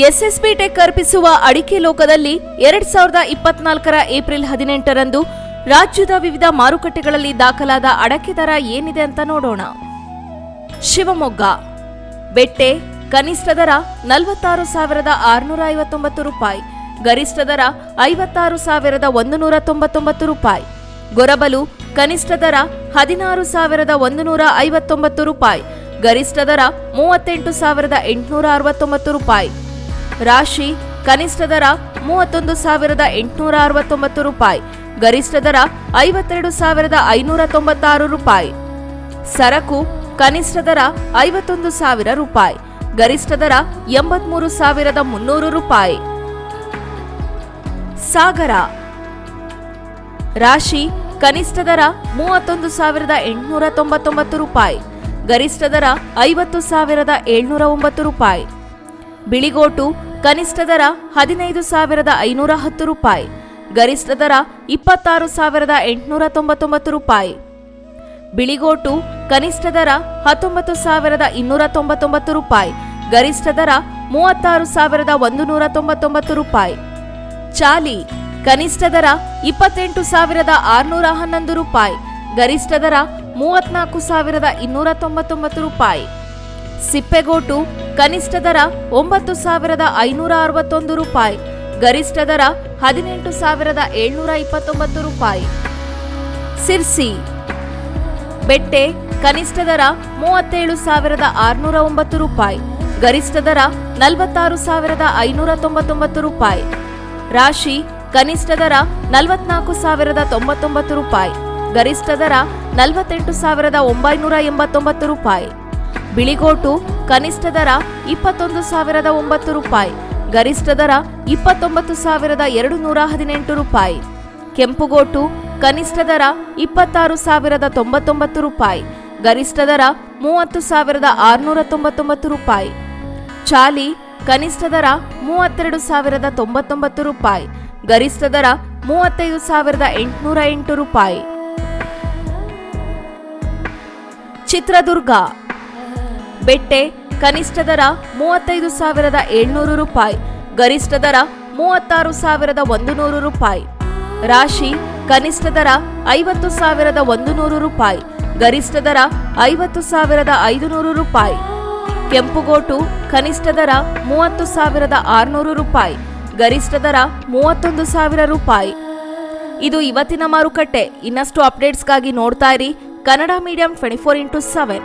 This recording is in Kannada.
ಎಸ್ಎಸ್ಬಿ ಟೆಕ್ ಅರ್ಪಿಸುವ ಅಡಿಕೆ ಲೋಕದಲ್ಲಿ 2024 ಏಪ್ರಿಲ್ 18ರಂದು ರಾಜ್ಯದ ವಿವಿಧ ಮಾರುಕಟ್ಟೆಗಳಲ್ಲಿ ದಾಖಲಾದ ಅಡಕೆ ದರ ಏನಿದೆ ಅಂತ ನೋಡೋಣ. ಶಿವಮೊಗ್ಗ ಬೆಟ್ಟೆ ಕನಿಷ್ಠ ದರ 46,659 ರೂಪಾಯಿ, ಗರಿಷ್ಠ ದರ 56,199 ರೂಪಾಯಿ. ಗೊರಬಲು ಕನಿಷ್ಠ ದರ 16,159 ರೂಪಾಯಿ, ಗರಿಷ್ಠ ದರ 38,869 ರೂಪಾಯಿ. ರಾಶಿ ಕನಿಷ್ಠ ದರ 31,869 ರೂಪಾಯಿ, ಗರಿಷ್ಠ ದರ 52,596 ರೂಪಾಯಿ. ಸರಕು ಕನಿಷ್ಠ ದರ 51,000 ರೂಪಾಯಿ, ಗರಿಷ್ಠ ದರ 83,300 ರೂಪಾಯಿ. ಸಾಗರ ರಾಶಿ ಕನಿಷ್ಠ ದರ 31,899 ರೂಪಾಯಿ, ಗರಿಷ್ಠ ದರ 50,709 ರೂಪಾಯಿ. ಬಿಳಿಗೋಟು ಕನಿಷ್ಠ ದರ 15,510 ರೂಪಾಯಿ, ಗರಿಷ್ಠ ದರ 26,899 ರೂಪಾಯಿ. ಬಿಳಿಗೋಟು ಕನಿಷ್ಠ ದರ 19,299 ರೂಪಾಯಿ, ಗರಿಷ್ಠ ದರ 36,199 ರೂಪಾಯಿ. ಚಾಲಿ ಕನಿಷ್ಠ ದರ 28,611 ರೂಪಾಯಿ, ಗರಿಷ್ಠ ದರ 34,299 ರೂಪಾಯಿ. ಸಿಪ್ಪೆಗೋಟು ಕನಿಷ್ಠ ದರ 9,561 ರೂಪಾಯಿ, ಗರಿಷ್ಠ ದರ 18,729 ರೂಪಾಯಿ. ಸಿರ್ಸಿ ಬೆಟ್ಟೆ ಕನಿಷ್ಠ ದರ 37,609 ರೂಪಾಯಿ, ಗರಿಷ್ಠ ದರ 46,599 ರೂಪಾಯಿ. ರಾಶಿ ಕನಿಷ್ಠ ದರ 44,099 ರೂಪಾಯಿ, ಗರಿಷ್ಠ ದರ 48,989 ರೂಪಾಯಿ. ಬಿಳಿಗೋಟು ಕನಿಷ್ಠ ದರ 21,009 ರೂಪಾಯಿ, ಗರಿಷ್ಠ ದರ 29,218 ರೂಪಾಯಿ. ಕೆಂಪುಗೋಟು ಕನಿಷ್ಠ ದರ 26,099 ರೂಪಾಯಿ, ಗರಿಷ್ಠ ದರ 30,699 ರೂಪಾಯಿ. ಚಾಲಿ ಕನಿಷ್ಠ ದರ 32,099 ರೂಪಾಯಿ, ಗರಿಷ್ಠ ದರ 35,808 ರೂಪಾಯಿ. ಚಿತ್ರದುರ್ಗ ಬೆಟ್ಟೆ ಕನಿಷ್ಠ ದರ 35,700 ರೂಪಾಯಿ, ಗರಿಷ್ಠ ದರ 36,100 ರೂಪಾಯಿ. ರಾಶಿ ಕನಿಷ್ಠ ದರ 50,100 ರೂಪಾಯಿ, ಗರಿಷ್ಠ ದರ 50,500 ರೂಪಾಯಿ. ಕೆಂಪುಗೋಟು ಕನಿಷ್ಠ ದರ 30,600 ರೂಪಾಯಿ, ಗರಿಷ್ಠ ದರ 31,000 ರೂಪಾಯಿ. ಇದು ಇವತ್ತಿನ ಮಾರುಕಟ್ಟೆ. ಇನ್ನಷ್ಟು ಅಪ್ಡೇಟ್ಸ್ಗಾಗಿ ನೋಡ್ತಾ ಇರಿ ಕನ್ನಡ ಮೀಡಿಯಂ 24x7.